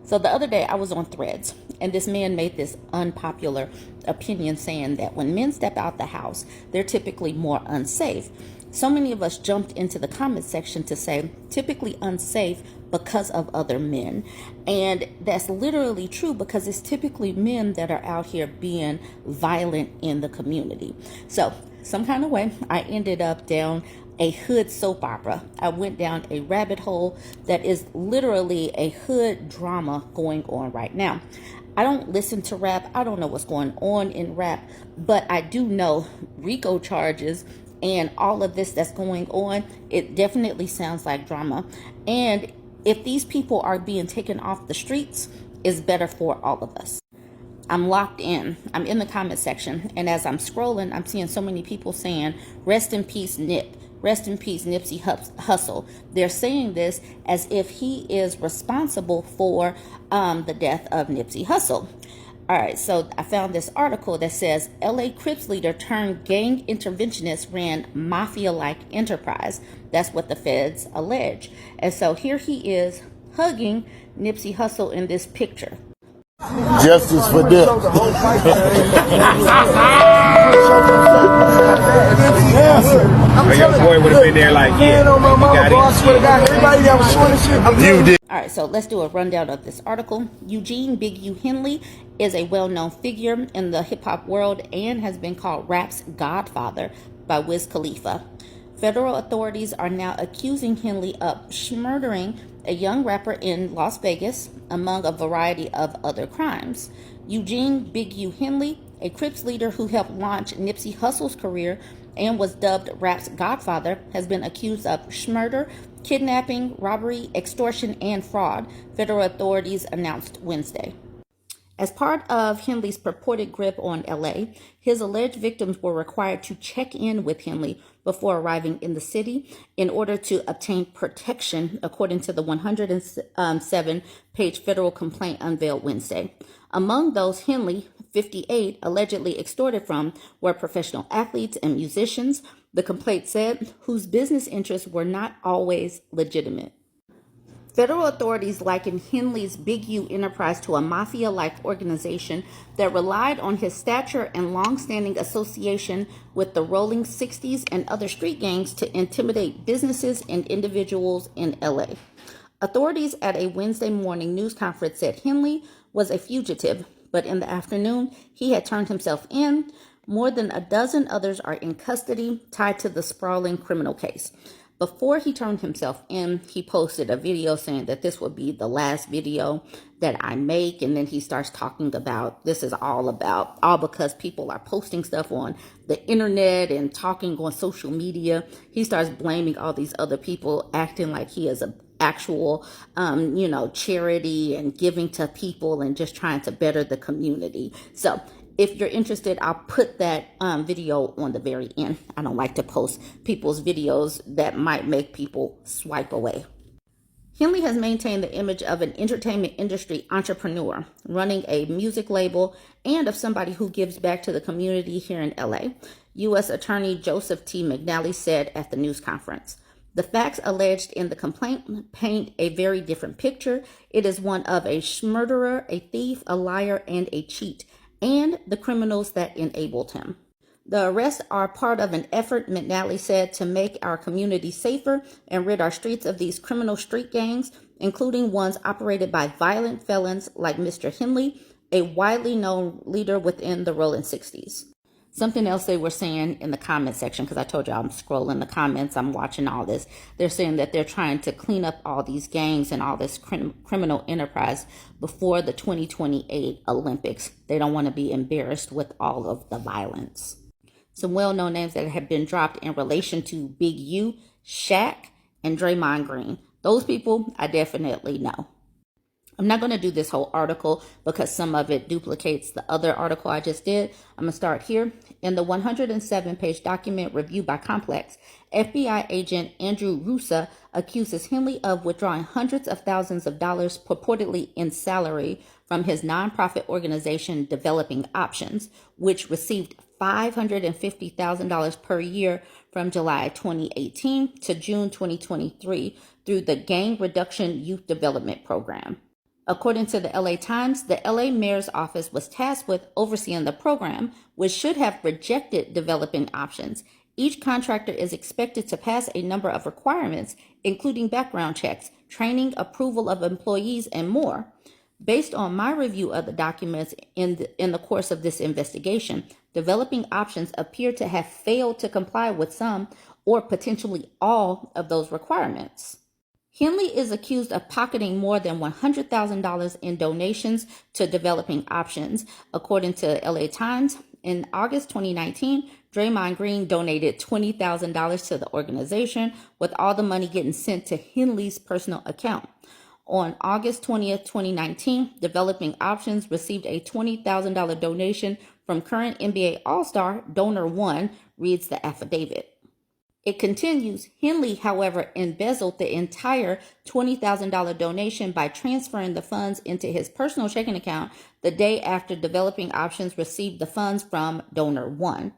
So the other day I was on Threads, and this man made this unpopular opinion saying that when men step out the house, they're typically more unsafe. So many of us jumped into the comment section to say typically unsafe because of other men. And that's literally true, because it's typically men that are out here being violent in the community. So some kind of way I ended up down a hood soap opera. I went down a rabbit hole that is literally a hood drama going on right now. I don't listen to rap. I don't know what's going on in rap, but I do know RICO charges and all of this that's going on. It definitely sounds like drama. And if these people are being taken off the streets, it's better for all of us. I'm locked in. I'm in the comment section, and as I'm scrolling, I'm seeing so many people saying, "Rest in peace, Nip. Rest in peace, Nipsey Hussle." They're saying this as if he is responsible for the death of Nipsey Hussle. All right, so I found this article that says LA Crips leader turned gang interventionist ran Mafia-like enterprise. That's what the feds allege. And so here he is hugging Nipsey Hussle in this picture. Justice for Nip. Your boy would have been there like, yeah, You did. All right, so let's do a rundown of this article. Eugene Big U Henley is a well-known figure in the hip-hop world and has been called rap's godfather by Wiz Khalifa. Federal authorities are now accusing Henley of murdering a young rapper in Las Vegas, among a variety of other crimes. Eugene Big U Henley, a Crips leader who helped launch Nipsey Hussle's career and was dubbed rap's godfather, has been accused of murder, kidnapping, robbery, extortion, and fraud, federal authorities announced Wednesday. As part of Henley's purported grip on LA, his alleged victims were required to check in with Henley before arriving in the city in order to obtain protection, according to the 107-page federal complaint unveiled Wednesday. Among those Henley, 58, allegedly extorted from were professional athletes and musicians, the complaint said, whose business interests were not always legitimate. Federal authorities likened Henley's Big U enterprise to a mafia-like organization that relied on his stature and long-standing association with the Rolling 60s and other street gangs to intimidate businesses and individuals in LA. Authorities at a Wednesday morning news conference said Henley was a fugitive, but in the afternoon, he had turned himself in. More than a dozen others are in custody tied to the sprawling criminal case. Before he turned himself in, he posted a video saying that this would be the last video that I make. And then he starts talking about this is all because people are posting stuff on the internet and talking on social media. He starts blaming all these other people, acting like he is a actual, charity and giving to people and just trying to better the community. So if you're interested, I'll put that video on the very end. I don't like to post people's videos that might make people swipe away. Henley has maintained the image of an entertainment industry entrepreneur, running a music label, and of somebody who gives back to the community here in LA, U.S. Attorney Joseph T. McNally said at the news conference. The facts alleged in the complaint paint a very different picture. It is one of a murderer, a thief, a liar, and a cheat, and the criminals that enabled him. The arrests are part of an effort, McNally said, to make our community safer and rid our streets of these criminal street gangs, including ones operated by violent felons like Mr. Henley, a widely known leader within the Rolling 60s. Something else they were saying in the comment section, because I told you I'm scrolling the comments, I'm watching all this. They're saying that they're trying to clean up all these gangs and all this criminal enterprise before the 2028 Olympics. They don't want to be embarrassed with all of the violence. Some well-known names that have been dropped in relation to Big U, Shaq, and Draymond Green. Those people I definitely know. I'm not going to do this whole article because some of it duplicates the other article I just did. I'm going to start here. In the 107-page document reviewed by Complex, FBI agent Andrew Rusa accuses Henley of withdrawing hundreds of thousands of dollars purportedly in salary from his nonprofit organization Developing Options, which received $550,000 per year from July 2018 to June 2023 through the Gang Reduction Youth Development Program. According to the LA Times, the LA mayor's office was tasked with overseeing the program, which should have rejected developing options. Each contractor is expected to pass a number of requirements, including background checks, training, approval of employees, and more. Based on my review of the documents in the course of this investigation, developing options appear to have failed to comply with some or potentially all of those requirements. Henley is accused of pocketing more than $100,000 in donations to developing options. According to LA Times, in August 2019, Draymond Green donated $20,000 to the organization, with all the money getting sent to Henley's personal account. On August 20th, 2019, Developing Options received a $20,000 donation from current NBA All-Star Donor 1, reads the affidavit. It continues, Henley, however, embezzled the entire $20,000 donation by transferring the funds into his personal checking account the day after Developing Options received the funds from Donor 1.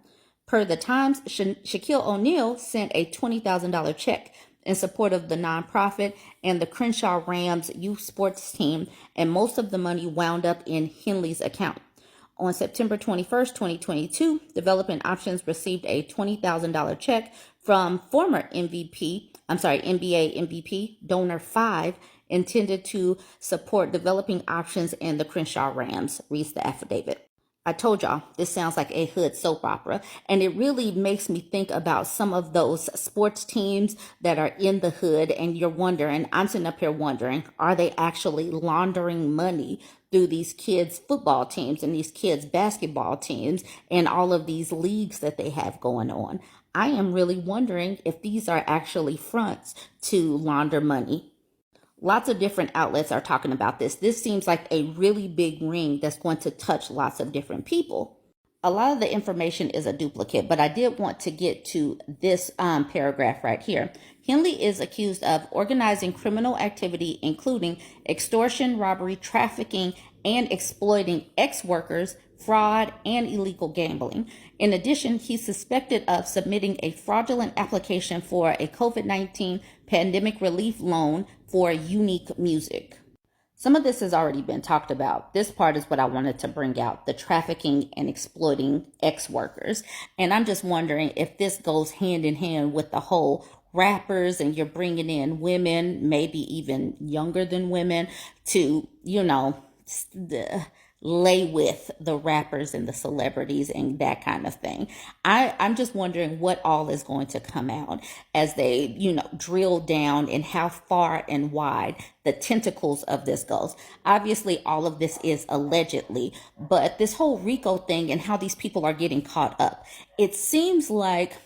Per the Times, Shaquille O'Neal sent a $20,000 check in support of the nonprofit and the Crenshaw Rams youth sports team, and most of the money wound up in Henley's account. On September 21st, 2022, Developing Options received a $20,000 check from former NBA MVP Donor 5, intended to support Developing Options and the Crenshaw Rams, reads the affidavit. I told y'all, this sounds like a hood soap opera, and it really makes me think about some of those sports teams that are in the hood, and you're wondering, I'm sitting up here wondering, are they actually laundering money through these kids' football teams and these kids' basketball teams and all of these leagues that they have going on? I am really wondering if these are actually fronts to launder money. Lots of different outlets are talking about this. This seems like a really big ring that's going to touch lots of different people. A lot of the information is a duplicate, but I did want to get to this paragraph right here. Henley is accused of organizing criminal activity, including extortion, robbery, trafficking, and exploiting ex-workers, fraud, and illegal gambling. In addition, he's suspected of submitting a fraudulent application for a COVID-19 pandemic relief loan for Unique Music. Some of this has already been talked about. This part is what I wanted to bring out, the trafficking and exploiting ex-workers. And I'm just wondering if this goes hand in hand with the whole rappers, and you're bringing in women, maybe even younger than women, to, lay with the rappers and the celebrities and that kind of thing. I'm just wondering what all is going to come out as they, drill down and how far and wide the tentacles of this goes. Obviously, all of this is allegedly, but this whole RICO thing and how these people are getting caught up, it seems like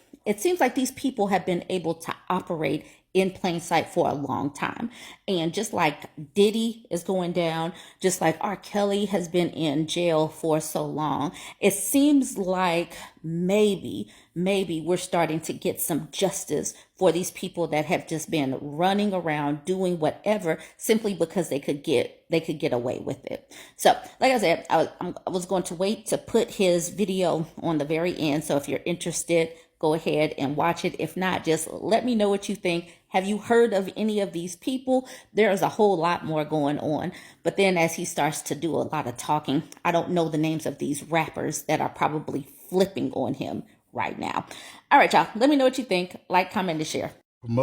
these people have been able to operate in plain sight for a long time. And just like Diddy is going down, just like R. Kelly has been in jail for so long, it seems like maybe we're starting to get some justice for these people that have just been running around doing whatever simply because they could get away with it. So, like I said, I was going to wait to put his video on the very end. So if you're interested, go ahead and watch it. If not, just let me know what you think. Have you heard of any of these people? There's a whole lot more going on. But then as he starts to do a lot of talking, I don't know the names of these rappers that are probably flipping on him right now. All right, y'all. Let me know what you think. Like, comment, and share. It's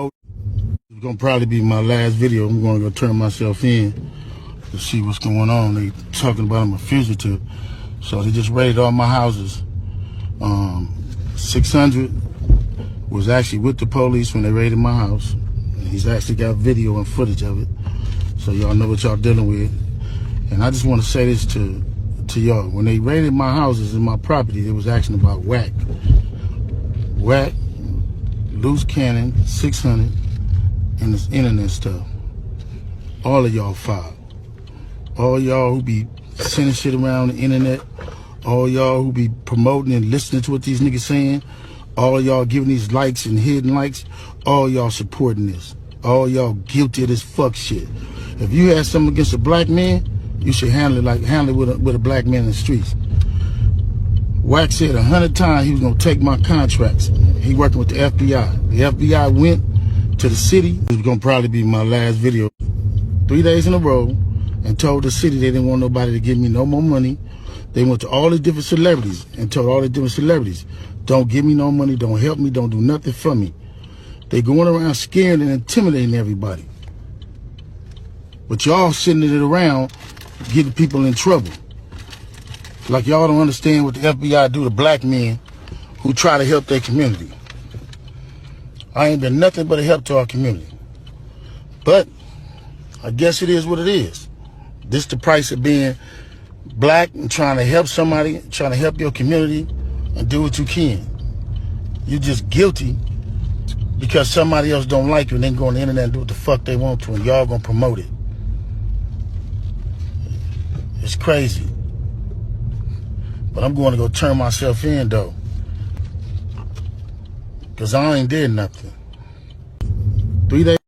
going to probably be my last video. I'm going to go turn myself in to see what's going on. They talking about I'm a fugitive. So they just raided all my houses. 600 was actually with the police when they raided my house. And he's actually got video and footage of it. So y'all know what y'all dealing with. And I just want to say this to y'all. When they raided my houses and my property, they was asking about whack, loose cannon, 600, and this internet stuff. All of y'all filed. All y'all who be sending shit around the internet, all y'all who be promoting and listening to what these niggas saying, all y'all giving these likes and hidden likes, all y'all supporting this. All y'all guilty of this fuck shit. If you had something against a black man, you should handle it with a black man in the streets. Wack said 100 times he was gonna take my contracts. He working with the FBI. The FBI went to the city. It's gonna probably be my last video. 3 days in a row, and told the city they didn't want nobody to give me no more money. They went to all the different celebrities and told all the different celebrities, don't give me no money, don't help me, don't do nothing for me. They going around scaring and intimidating everybody. But y'all sitting it around getting people in trouble. Like y'all don't understand what the FBI do to black men who try to help their community. I ain't been nothing but a help to our community. But I guess it is what it is. This the price of being black and trying to help somebody, trying to help your community and do what you can. You're just guilty because somebody else don't like you and they can go on the internet and do what the fuck they want to and y'all gonna promote it. It's crazy. But I'm going to go turn myself in though. Because I ain't did nothing. 3 days.